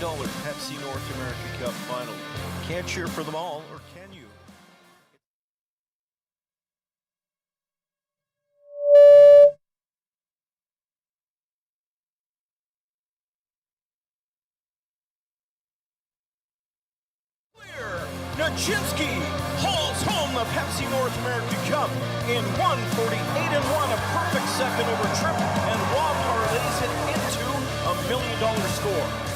Pepsi North America Cup final. Can't cheer for them all, or can you? Nachinsky hauls home the Pepsi North America Cup in 1:48.1, a perfect second over trip, and Rob parlays it into a $1 million score.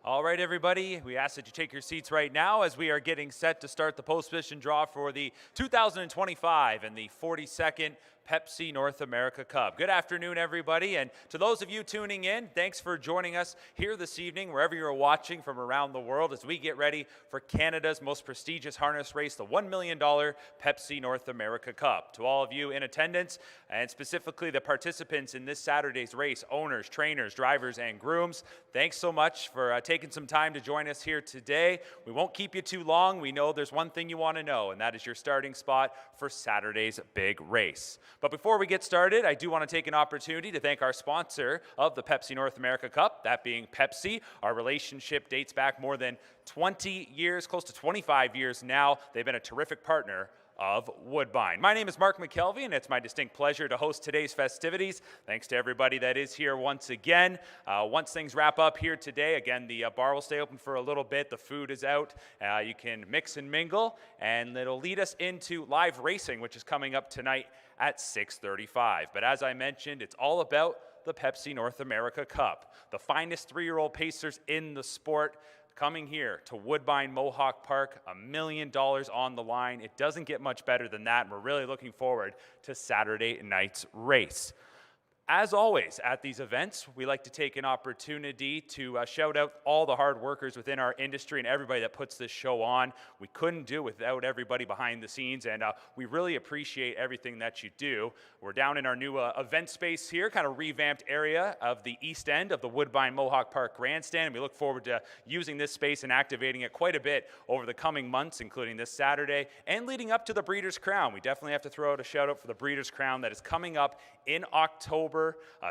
All right, everybody, we ask that you take your seats right now as we are getting set to start the post-position draw for the 2025 and the 42nd Pepsi North America Cup. Good afternoon, everybody, and to those of you tuning in, thanks for joining us here this evening, wherever you're watching from around the world, as we get ready for Canada's most prestigious harness race, the $1 million Pepsi North America Cup. To all of you in attendance, and specifically the participants in this Saturday's race, owners, trainers, drivers, and grooms, thanks so much for taking some time to join us here today. We won't keep you too long. We know there's one thing you want to know, and that is your starting spot for Saturday's big race. But before we get started, I do want to take an opportunity to thank our sponsor of the Pepsi North America Cup, that being Pepsi. Our relationship dates back more than 20 years, close to 25 years now. They've been a terrific partner of Woodbine. My name is Mark McKelvey, and it's my distinct pleasure to host today's festivities. Thanks to everybody that is here once again. Once things wrap up here today, again, the bar will stay open for a little bit. The food is out. You can mix and mingle, and it'll lead us into live racing, which is coming up tonight at 6:35. But as I mentioned, it's all about the Pepsi North America Cup. The finest 3-year-old pacers in the sport coming here to Woodbine Mohawk Park, $1 million on the line. It doesn't get much better than that, and we're really looking forward to Saturday night's race. As always, at these events, we like to take an opportunity to shout out all the hard workers within our industry and everybody that puts this show on. We couldn't do it without everybody behind the scenes, and we really appreciate everything that you do. We're down in our new event space here, kind of revamped area of the east end of the Woodbine Mohawk Park Grandstand, and we look forward to using this space and activating it quite a bit over the coming months, including this Saturday, and leading up to the Breeders' Crown. We definitely have to throw out a shout out for the Breeders' Crown that is coming up in October.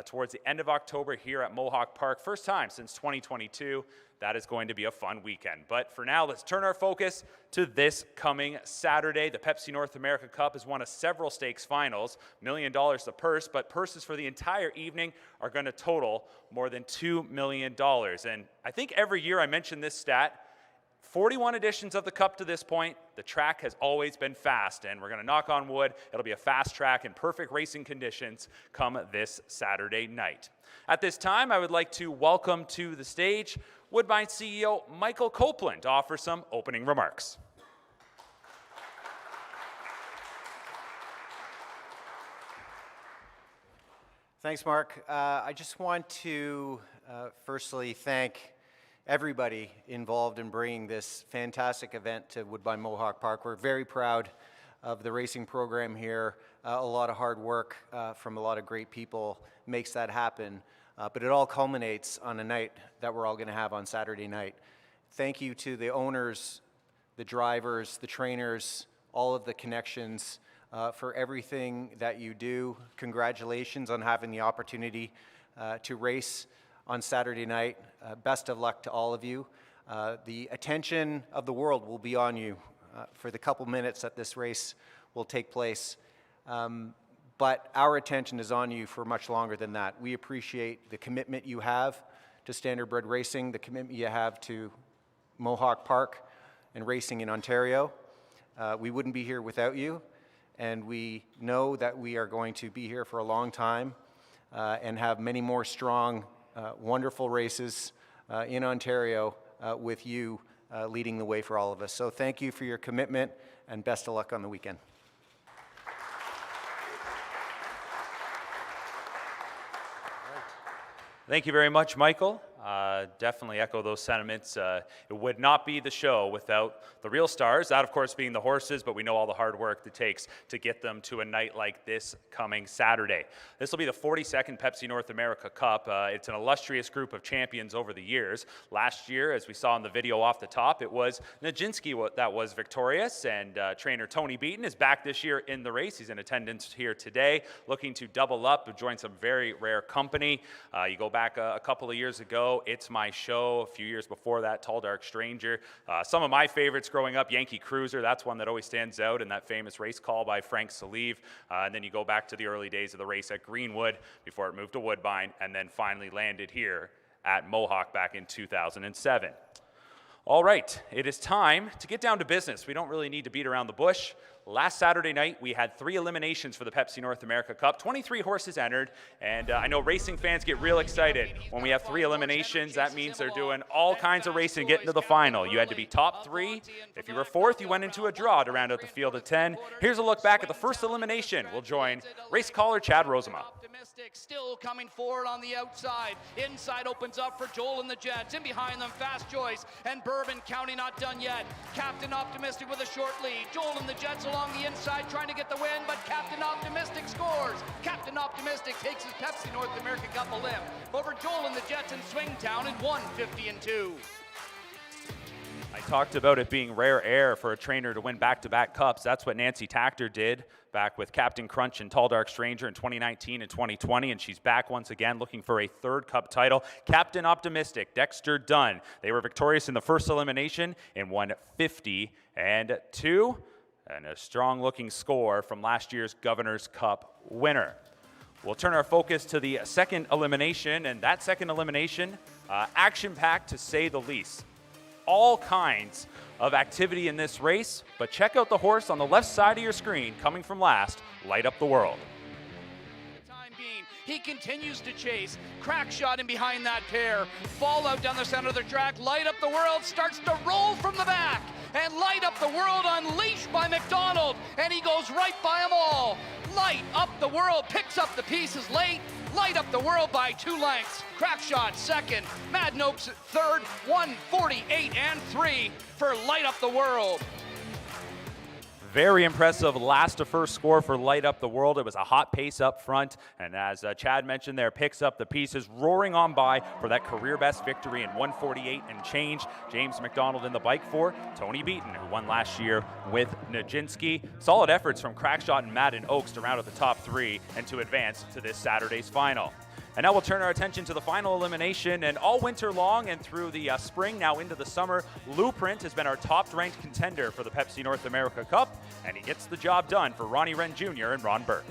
Towards the end of October here at Mohawk Park. First time since 2022. That is going to be a fun weekend. But for now, let's turn our focus to this coming Saturday. The Pepsi North America Cup is one of several stakes finals. $1 million the purse, but purses for the entire evening are going to total more than $2 million. And I think every year I mention this stat, 41 editions of the Cup to this point, the track has always been fast, and we're going to knock on wood. It'll be a fast track in perfect racing conditions come this Saturday night. At this time, I would like to welcome to the stage Woodbine CEO Michael Copeland to offer some opening remarks. Thanks, Mark. I just want to firstly thank everybody involved in bringing this fantastic event to Woodbine Mohawk Park. We're very proud of the racing program here. A lot of hard work from a lot of great people makes that happen. But it all culminates on a night that we're all going to have on Saturday night. Thank you to the owners, the drivers, the trainers, all of the connections for everything that you do. Congratulations on having the opportunity to race on Saturday night. Best of luck to all of you. The attention of the world will be on you for the couple minutes that this race will take place. But our attention is on you for much longer than that. We appreciate the commitment you have to standardbred racing, the commitment you have to Mohawk Park and racing in Ontario. We wouldn't be here without you, and we know that we are going to be here for a long time and have many more strong, wonderful races in Ontario with you leading the way for all of us. So thank you for your commitment, and best of luck on the weekend. Thank you very much, Michael. definitely echo those sentiments. It would not be the show without the real stars, that of course being the horses, but we know all the hard work it takes to get them to a night like this coming Saturday. This will be the 42nd Pepsi North America Cup. It's an illustrious group of champions over the years. Last year, as we saw in the video off the top, it was Nijinsky that was victorious, and trainer Tony Beaton is back this year in the race. He's in attendance here today, looking to double up, join some very rare company. You go back a couple of years ago, It's My Show. A few years before that, Tall Dark Stranger. Some of my favorites growing up, Yankee Cruiser, that's one that always stands out, and that famous race call by Frank Salive. And then you go back to the early days of the race at Greenwood before it moved to Woodbine, and then finally landed here at Mohawk back in 2007. All right, it is time to get down to business. We don't really need to beat around the bush. Last Saturday night, we had 3 eliminations for the Pepsi North America Cup. 23 horses entered, and I know racing fans get real excited. When we have 3 eliminations, that means they're doing all kinds of racing getting to the final. You had to be top 3. If you were 4th, you went into a draw to round out the field of 10. Here's a look back at the first elimination. We'll join race caller Chad Rosema. Still coming forward on the outside. Inside opens up for Joel and the Jets. In behind them, Fast Choice and Bourbon County not done yet. Captain Optimistic with a short lead. Joel and the Jets along the inside trying to get the win, but Captain Optimistic scores. Captain Optimistic takes his Pepsi North America Cup a limb over Joel and the Jets in Swingtown in 1:50-2. I talked about it being rare air for a trainer to win back-to-back cups. That's what Nancy Tactor did back with Captain Crunch and Tall Dark Stranger in 2019 and 2020, and she's back once again looking for a 3rd cup title. Captain Optimistic, Dexter Dunn. They were victorious in the first elimination in 1:50-2, and a strong-looking score from last year's Governor's Cup winner. We'll turn our focus to the second elimination, and that second elimination, action-packed to say the least. All kinds of activity in this race, but check out the horse on the left side of your screen coming from last, Light Up the World. He continues to chase. Crack shot in behind that pair. Fallout down the center of the track. Light Up the World starts to roll from the back. And Light Up the World unleashed by McDonald. And he goes right by them all. Light Up the World picks up the pieces late. Light Up the World by 2 lengths. Crack shot 2nd. Mad Nopes 3rd. 1:48-3 for Light Up the World. Very impressive last to first score for Light Up the World. It was a hot pace up front, and as Chad mentioned there, picks up the pieces, roaring on by for that career best victory in 1:48 and change. James McDonald in the bike for Tony Beaton, who won last year with Nijinsky. Solid efforts from Crackshot and Madden Oaks to round out the top 3 and to advance to this Saturday's final. And now we'll turn our attention to the final elimination, and all winter long and through the spring, now into the summer, Blueprint has been our top-ranked contender for the Pepsi North America Cup, and he gets the job done for Ronnie Wren Jr. and Ron Burke.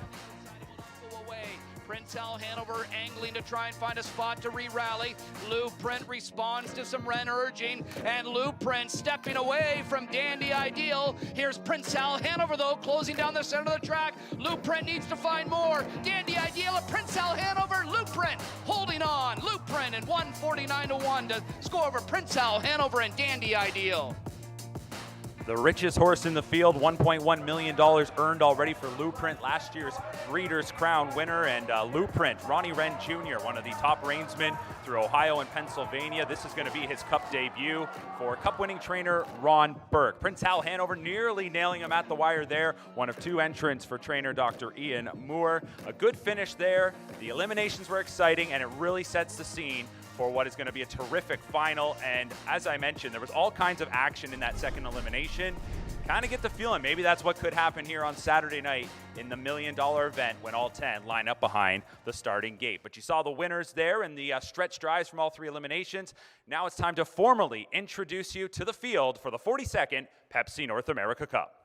Prince Al Hanover angling to try and find a spot to re-rally. Blueprint responds to some Wren urging, and Blueprint stepping away from Dandy Ideal. Here's Prince Al Hanover, though, closing down the center of the track. Blueprint needs to find more. Dandy Ideal and Prince Al Hanover. Blueprint holding on. Blueprint in 1:49-1 to score over Prince Al Hanover and Dandy Ideal. The richest horse in the field, $1.1 million earned already for Blueprint, last year's Breeders' Crown winner. And Blueprint, Ronnie Wren Jr., one of the top reinsmen through Ohio and Pennsylvania. This is going to be his Cup debut for Cup-winning trainer Ron Burke. Prince Al Hanover nearly nailing him at the wire there. One of 2 entrants for trainer Dr. Ian Moore. A good finish there. The eliminations were exciting, and it really sets the scene for what is going to be a terrific final. And as I mentioned, there was all kinds of action in that second elimination. Kind of get the feeling maybe that's what could happen here on Saturday night in the $1 million event when all 10 line up behind the starting gate. But you saw the winners there in the stretch drives from all 3 eliminations. Now it's time to formally introduce you to the field for the 42nd Pepsi North America Cup.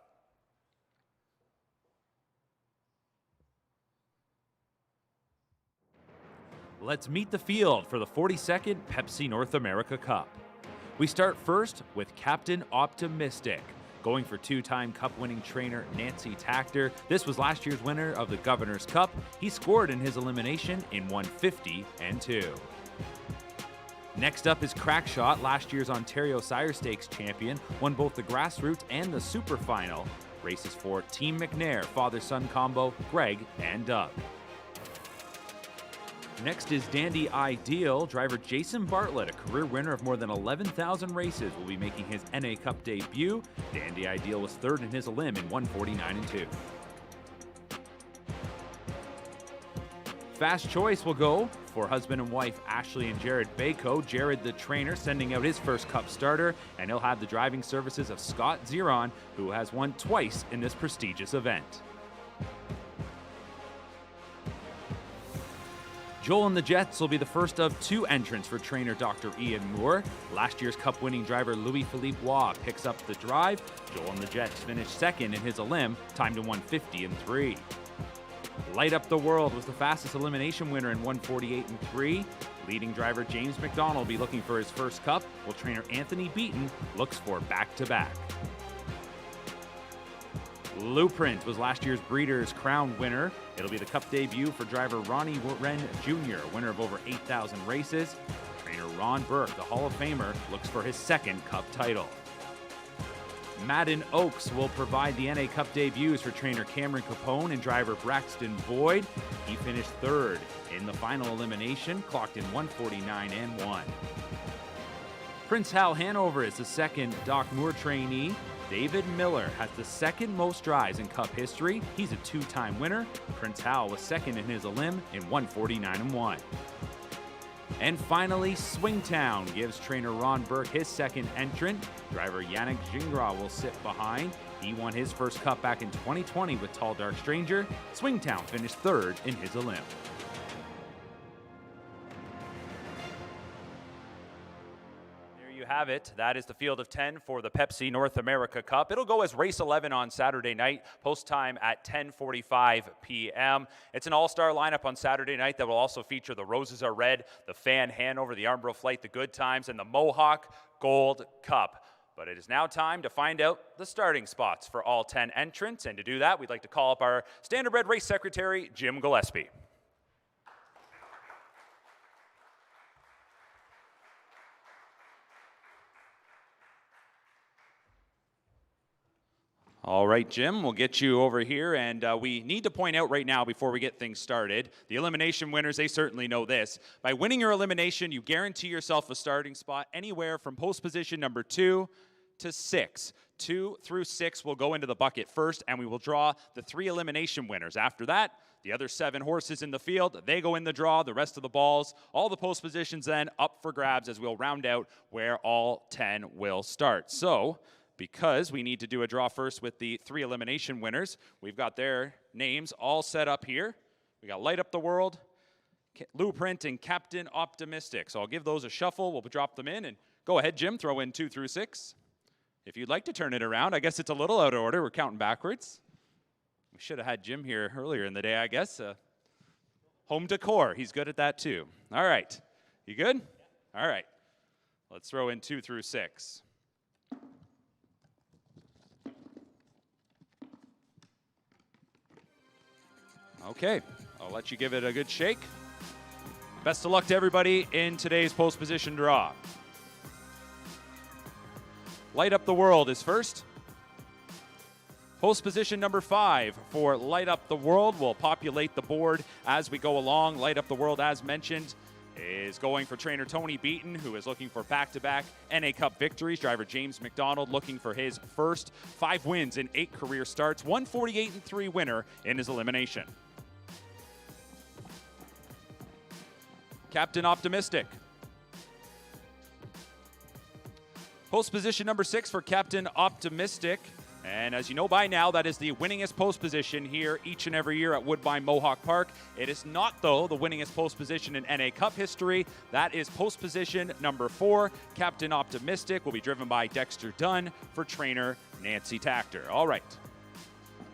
Let's meet the field for the 42nd Pepsi North America Cup. We start first with Captain Optimistic, going for 2-time Cup-winning trainer Nancy Tactor. This was last year's winner of the Governor's Cup. He scored in his elimination in 1:50-2. Next up is Crackshot, last year's Ontario Sire Stakes champion, won both the Grassroots and the Super Final. Races for Team McNair, father-son combo, Greg and Doug. Next is Dandy Ideal. Driver Jason Bartlett, a career winner of more than 11,000 races, will be making his NA Cup debut. Dandy Ideal was third in his elim in 1:49.2. Fast Choice will go for husband and wife Ashley and Jared Bako. Jared, the trainer, sending out his first Cup starter, and he'll have the driving services of Scott Ziron, who has won twice in this prestigious event. Joel and the Jets will be the first of 2 entrants for trainer Dr. Ian Moore. Last year's Cup-winning driver Louis-Philippe Waugh picks up the drive. Joel and the Jets finished second in his elim, timed to 1:50.3. Light Up the World was the fastest elimination winner in 1:48.3. Leading driver James McDonald will be looking for his first Cup, while trainer Anthony Beaton looks for back-to-back. Blueprint was last year's Breeders' Crown winner. It'll be the Cup debut for driver Ronnie Wren Jr., winner of over 8,000 races. Trainer Ron Burke, the Hall of Famer, looks for his second Cup title. Madden Oaks will provide the NA Cup debuts for trainer Cameron Capone and driver Braxton Boyd. He finished third in the final elimination, clocked in 1:49.1. Prince Hal Hanover is the second Doc Moore trainee. David Miller has the second most drives in Cup history. He's a 2-time winner. Prince Hal was second in his elim in 1:49.1. And finally, Swingtown gives trainer Ron Burke his second entrant. Driver Yannick Gingras will sit behind. He won his first Cup back in 2020 with Tall Dark Stranger. Swingtown finished third in his elim. Have it. That is the field of 10 for the Pepsi North America Cup. It'll go as race 11 on Saturday night, post time at 10:45 p.m. It's an all-star lineup on Saturday night that will also feature the Roses Are Red, the Fan Hanover, the Armbro Flight, the Good Times, and the Mohawk Gold Cup. But it is now time to find out the starting spots for all 10 entrants, and to do that, we'd like to call up our Standardbred Race Secretary, Jim Gillespie. All right, Jim, we'll get you over here, and we need to point out right now before we get things started, the elimination winners, they certainly know this. By winning your elimination, you guarantee yourself a starting spot anywhere from post position number 2 to 6. 2 through 6 will go into the bucket first, and we will draw the 3 elimination winners. After that, the other 7 horses in the field, they go in the draw, the rest of the balls, all the post positions then up for grabs as we'll round out where all 10 will start. So, because we need to do a draw first with the 3 elimination winners, we've got their names all set up here. We got Light Up the World, Blueprint, and Captain Optimistic. So I'll give those a shuffle. We'll drop them in, and go ahead, Jim, throw in 2 through 6. If you'd like to turn it around, I guess it's a little out of order. We're counting backwards. We should have had Jim here earlier in the day, I guess. Home decor, he's good at that too. All right, you good? All right, let's throw in 2 through 6. Okay, I'll let you give it a good shake. Best of luck to everybody in today's post position draw. Light Up the World is first. Post position number 5 for Light Up the World will populate the board as we go along. Light Up the World, as mentioned, is going for trainer Tony Beaton, who is looking for back-to-back NA Cup victories. Driver James McDonald looking for his first 5 wins in 8 career starts. 1:48.3 winner in his elimination. Captain Optimistic. Post position number 6 for Captain Optimistic. And as you know by now, that is the winningest post position here each and every year at Woodbine Mohawk Park. It is not, though, the winningest post position in NA Cup history. That is post position number 4. Captain Optimistic will be driven by Dexter Dunn for trainer Nancy Tactor. All right.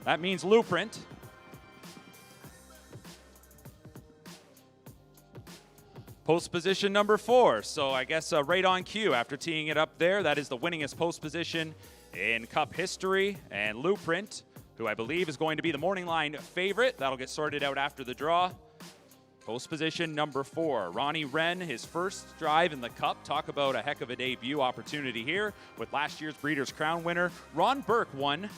That means Blueprint. Post position number 4. So I guess right on cue after teeing it up there. That is the winningest post position in Cup history. And Blueprint, who I believe is going to be the morning line favorite. That'll get sorted out after the draw. Post position number 4. Ronnie Wren, his first drive in the Cup. Talk about a heck of a debut opportunity here with last year's Breeders' Crown winner. Ron Burke won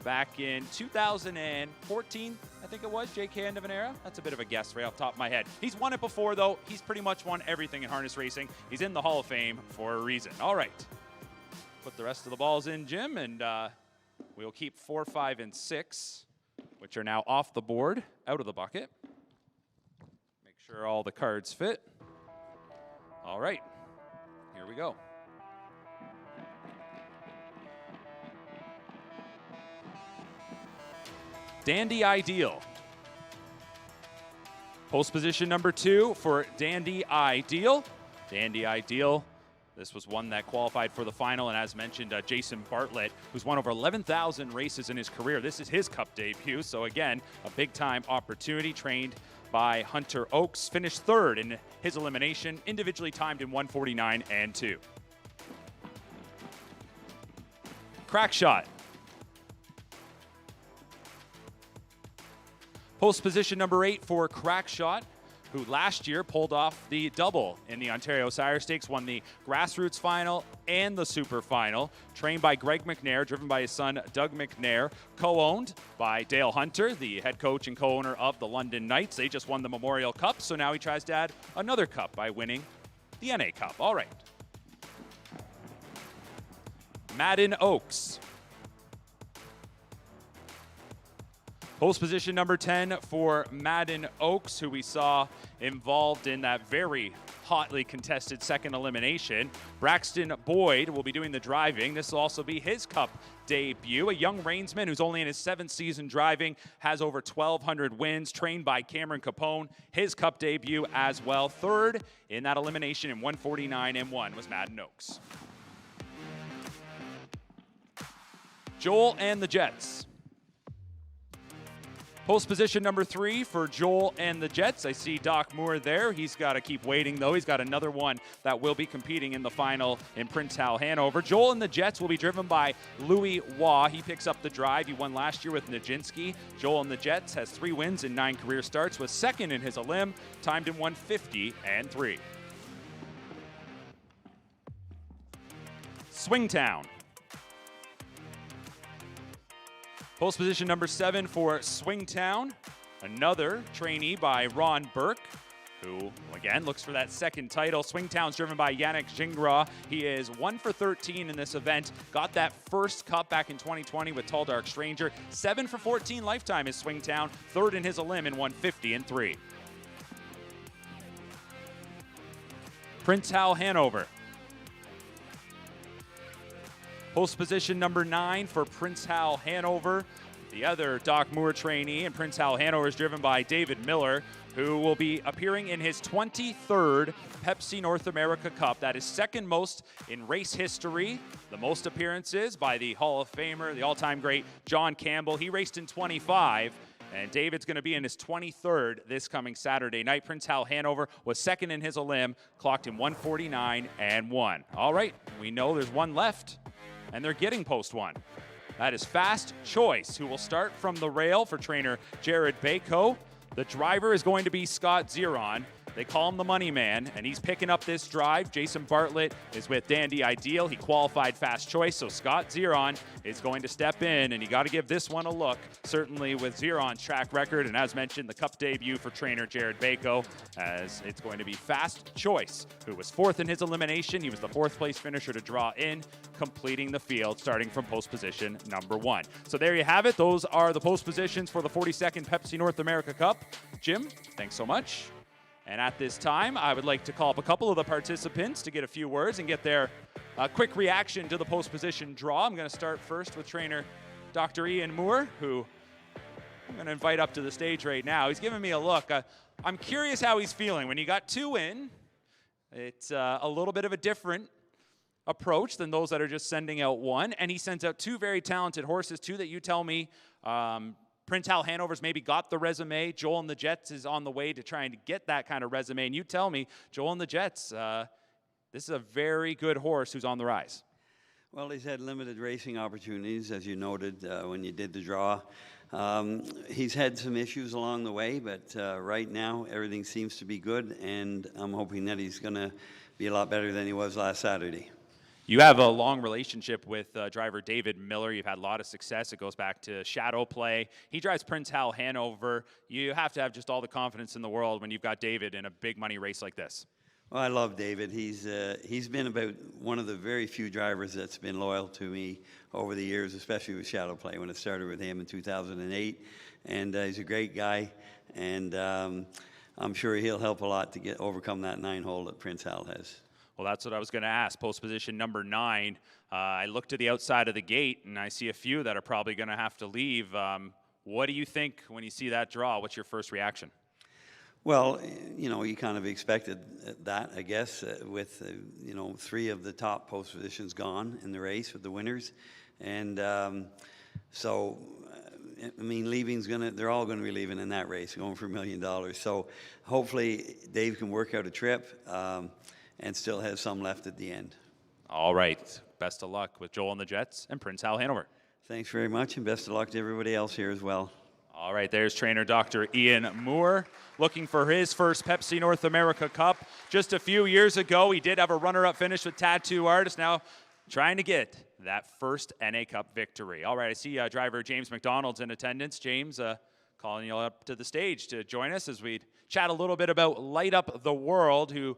back in 2014, I think it was, Jake Candavera. That's a bit of a guess right off the top of my head. He's won it before, though. He's pretty much won everything in harness racing. He's in the Hall of Fame for a reason. All right. Put the rest of the balls in, Jim, and we'll keep 4, 5, and 6, which are now off the board, out of the bucket. Make sure all the cards fit. All right. Here we go. Dandy Ideal. Post position number 2 for Dandy Ideal. Dandy Ideal. This was one that qualified for the final, and as mentioned, Jason Bartlett, who's won over 11,000 races in his career. This is his Cup debut, so again, a big-time opportunity. Trained by Hunter Oakes, finished 3rd in his elimination, individually timed in 1:49 and 2. Crack shot. Post position number 8 for Crack Shot, who last year pulled off the double in the Ontario Sire Stakes, won the Grassroots Final and the Super Final. Trained by Greg McNair, driven by his son Doug McNair, co-owned by Dale Hunter, the head coach and co-owner of the London Knights. They just won the Memorial Cup, so now he tries to add another cup by winning the NA Cup. All right. Madden Oaks. Post position number 10 for Madden Oaks, who we saw involved in that very hotly contested second elimination. Braxton Boyd will be doing the driving. This will also be his Cup debut. A young reinsman who's only in his 7th season driving, has over 1,200 wins, trained by Cameron Capone. His Cup debut as well. 3rd in that elimination in 1:49 and 1 was Madden Oaks. Joel and the Jets. Post position number 3 for Joel and the Jets. I see Doc Moore there. He's got to keep waiting, though. He's got another one that will be competing in the final in Prince Hal, Hanover. Joel and the Jets will be driven by Louis Waugh. He picks up the drive. He won last year with Nijinsky. Joel and the Jets has 3 wins in 9 career starts, was 2nd in his elim, timed in 1:50 and 3. Swingtown. Post position number 7 for Swingtown, another trainee by Ron Burke, who, again, looks for that 2nd title. Swingtown's driven by Yannick Gingras. He is 1 for 13 in this event. Got that first cup back in 2020 with Tall Dark Stranger. 7 for 14 lifetime is Swingtown, 3rd in his elim in 1:50 and 3. Prince Hal, Hanover. Post position number 9 for Prince Hal, Hanover. The other Doc Moore trainee in Prince Hal, Hanover is driven by David Miller, who will be appearing in his 23rd Pepsi North America Cup. That is 2nd most in race history. The most appearances by the Hall of Famer, the all-time great John Campbell. He raced in 25. And David's going to be in his 23rd this coming Saturday night. Prince Hal, Hanover was 2nd in his elim, clocked in 1:49 and 1. All right, we know there's one left, and they're getting post 1. That is Fast Choice, who will start from the rail for trainer Jared Bako. The driver is going to be Scott Zeron. They call him the money man, and he's picking up this drive. Jason Bartlett is with Dandy Ideal. He qualified Fast Choice, so Scott Zeron is going to step in, and you got to give this one a look, certainly with Zeron's track record, and as mentioned, the Cup debut for trainer Jared Bako, as it's going to be Fast Choice, who was 4th in his elimination. He was the 4th place finisher to draw in, completing the field, starting from post position number 1. So there you have it. Those are the post positions for the 42nd Pepsi North America Cup. Jim, thanks so much. And at this time, I would like to call up a couple of the participants to get a few words and get their quick reaction to the post position draw. I'm going to start first with trainer Dr. Ian Moore, who I'm going to invite up to the stage right now. He's giving me a look. I'm curious how he's feeling. When you got 2 in, it's a little bit of a different approach than those that are just sending out 1. And he sends out 2 very talented horses, 2 that you tell me Prince Hal, Hanover's maybe got the resume. Joel and the Jets is on the way to trying to get that kind of resume. And you tell me, Joel and the Jets, this is a very good horse who's on the rise. Well, he's had limited racing opportunities, as you noted when you did the draw. He's had some issues along the way, but right now everything seems to be good, and I'm hoping that he's going to be a lot better than he was last Saturday. You have a long relationship with driver David Miller. You've had a lot of success. It goes back to shadow play. He drives Prince Hal Hanover. You have to have just all the confidence in the world when you've got David in a big money race like this. Well, I love David. He's been about one of the very few drivers that's been loyal to me over the years, especially with shadow play when it started with him in 2008. And he's a great guy, and I'm sure he'll help a lot to overcome that 9-hole that Prince Hal has. Well, that's what I was going to ask. Post position number 9. I look to the outside of the gate, and I see a few that are probably going to have to leave. What do you think when you see that draw? What's your first reaction? Well, you kind of expected that, I guess, with, 3 of the top post positions gone in the race with the winners. And they're all going to be leaving in that race, going for $1 million. So hopefully Dave can work out a trip and still have some left at the end. All right. Best of luck with Joel and the Jets and Prince Hal Hanover. Thanks very much, and best of luck to everybody else here as well. All right, there's trainer Dr. Ian Moore looking for his first Pepsi North America Cup. Just a few years ago, he did have a runner-up finish with Tattoo Artist. Now trying to get that first NA Cup victory. All right, I see driver James McDonald's in attendance. James, calling you up to the stage to join us as we chat a little bit about Light Up the World, who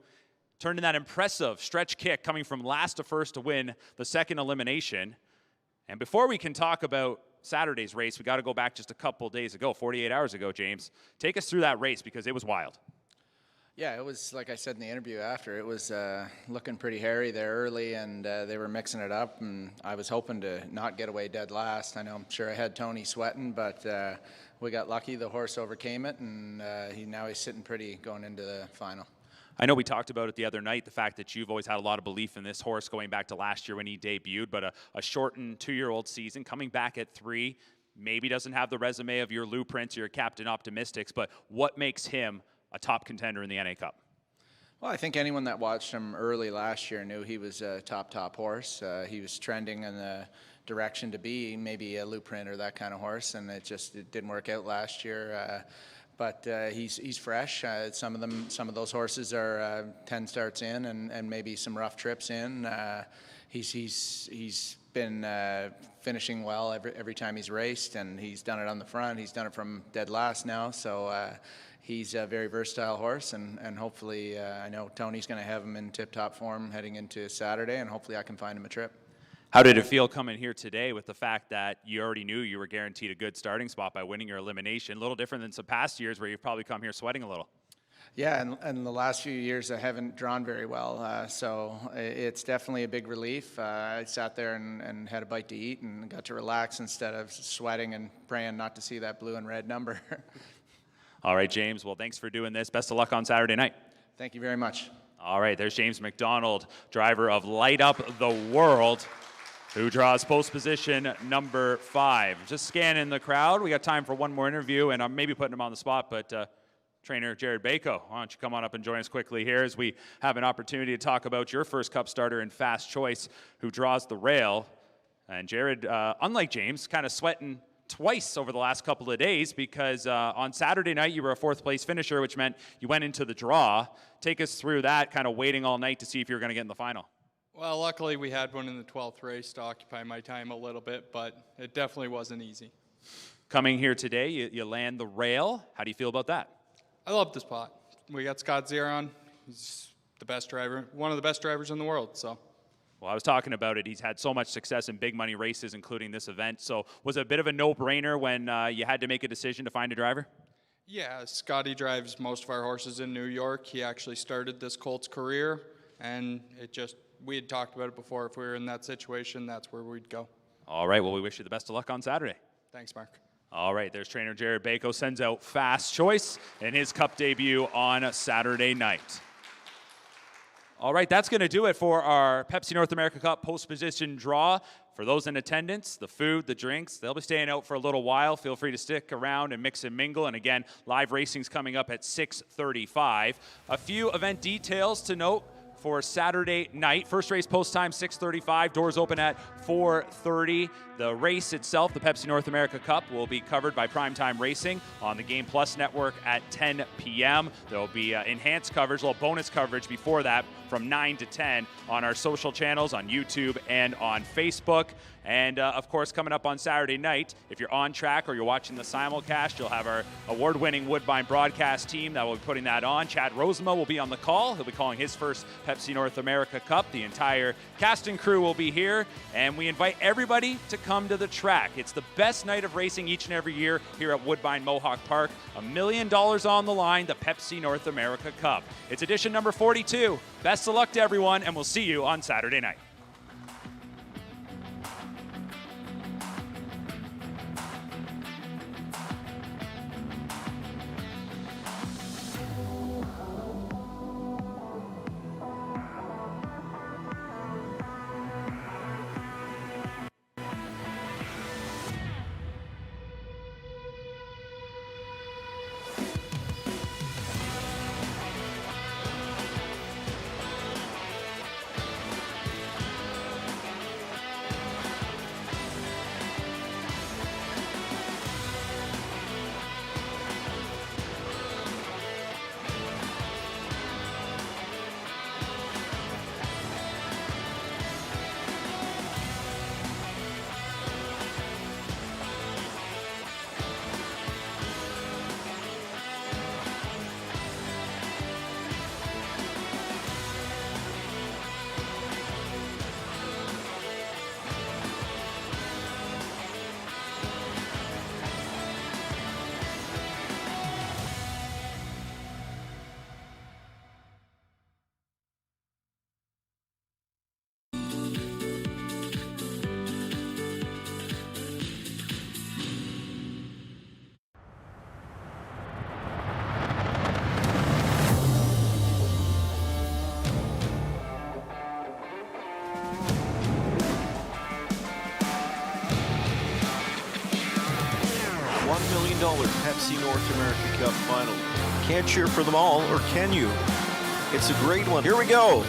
turned in that impressive stretch kick coming from last to first to win the second elimination. And before we can talk about Saturday's race, we got to go back just a couple days ago, 48 hours ago, James. Take us through that race because it was wild. Yeah, it was, like I said in the interview after, it was looking pretty hairy there early, and they were mixing it up, and I was hoping to not get away dead last. I'm sure I had Tony sweating, but we got lucky. The horse overcame it, and he's sitting pretty going into the final. I know we talked about it the other night, the fact that you've always had a lot of belief in this horse going back to last year when he debuted, but a shortened 2-year-old season, coming back at 3, maybe doesn't have the resume of your Lou Prince or your Captain Optimistics, but what makes him a top contender in the NA Cup? Well, I think anyone that watched him early last year knew he was a top horse. He was trending in the direction to be maybe a Lou Prince or that kind of horse, and it didn't work out last year. But he's fresh. Some of those horses are 10 starts in and maybe some rough trips in. He's been finishing well every time he's raced, and he's done it on the front. He's done it from dead last now. So he's a very versatile horse, and hopefully I know Tony's going to have him in tip-top form heading into Saturday, and hopefully I can find him a trip. How did it feel coming here today with the fact that you already knew you were guaranteed a good starting spot by winning your elimination? A little different than some past years where you've probably come here sweating a little. Yeah, and the last few years I haven't drawn very well, so it's definitely a big relief. I sat there and had a bite to eat and got to relax instead of sweating and praying not to see that blue and red number. All right, James. Well, thanks for doing this. Best of luck on Saturday night. Thank you very much. All right, there's James McDonald, driver of Light Up the World, who draws post position number 5. Just scanning the crowd. We got time for one more interview, and I'm maybe putting him on the spot, but trainer Jared Bako, why don't you come on up and join us quickly here as we have an opportunity to talk about your first Cup starter in Fast Choice, who draws the rail. And Jared, unlike James, kind of sweating twice over the last couple of days because on Saturday night you were a 4th place finisher, which meant you went into the draw. Take us through that, kind of waiting all night to see if you were going to get in the final. Well, luckily we had one in the 12th race to occupy my time a little bit, but it definitely wasn't easy. Coming here today, you land the rail. How do you feel about that? I love the spot. We got Scott Zeron. He's the best driver, one of the best drivers in the world. So. Well, I was talking about it. He's had so much success in big money races, including this event. So was it a bit of a no-brainer when you had to make a decision to find a driver? Yeah, Scotty drives most of our horses in New York. He actually started this colt's career, and we had talked about it before. If we were in that situation, that's where we'd go. All right. Well, we wish you the best of luck on Saturday. Thanks, Mark. All right. There's trainer Jared Bako, sends out Fast Choice in his Cup debut on Saturday night. All right, that's going to do it for our Pepsi North America Cup post-position draw. For those in attendance, the food, the drinks, they'll be staying out for a little while. Feel free to stick around and mix and mingle. And again, live racing's coming up at 6:35. A few event details to note for Saturday night. First race post time 6:35. Doors open at 4:30. The race itself, the Pepsi North America Cup, will be covered by Primetime Racing on the Game Plus network at 10 p.m. There will be enhanced coverage, a little bonus coverage before that from 9 to 10 on our social channels on YouTube and on Facebook. And of course, coming up on Saturday night, if you're on track or you're watching the simulcast, you'll have our award-winning Woodbine broadcast team that will be putting that on. Chad Rosema will be on the call. He'll be calling his first Pepsi North America Cup. The entire cast and crew will be here, and we invite everybody to come to the track. It's the best night of racing each and every year here at Woodbine Mohawk Park. $1 million on the line, the Pepsi North America Cup. It's edition number 42. Best of luck to everyone, and we'll see you on Saturday night. $1 million Pepsi North America Cup final. Can't cheer for them all, or can you? It's a great one. Here we go.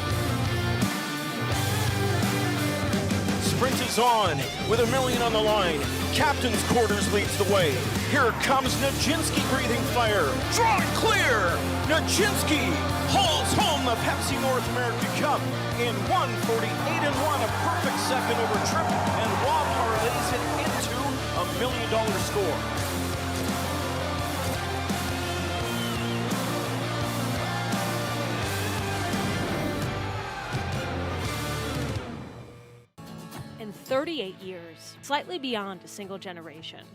Sprint is on with $1 million on the line. Captain's quarters leads the way. Here comes Nijinsky breathing fire. Drawn clear. Nijinsky hauls home the Pepsi North America Cup in 1:48.1, a perfect second over Tripp, and Rob parlays it into $1 million score. In 38 years, slightly beyond a single generation,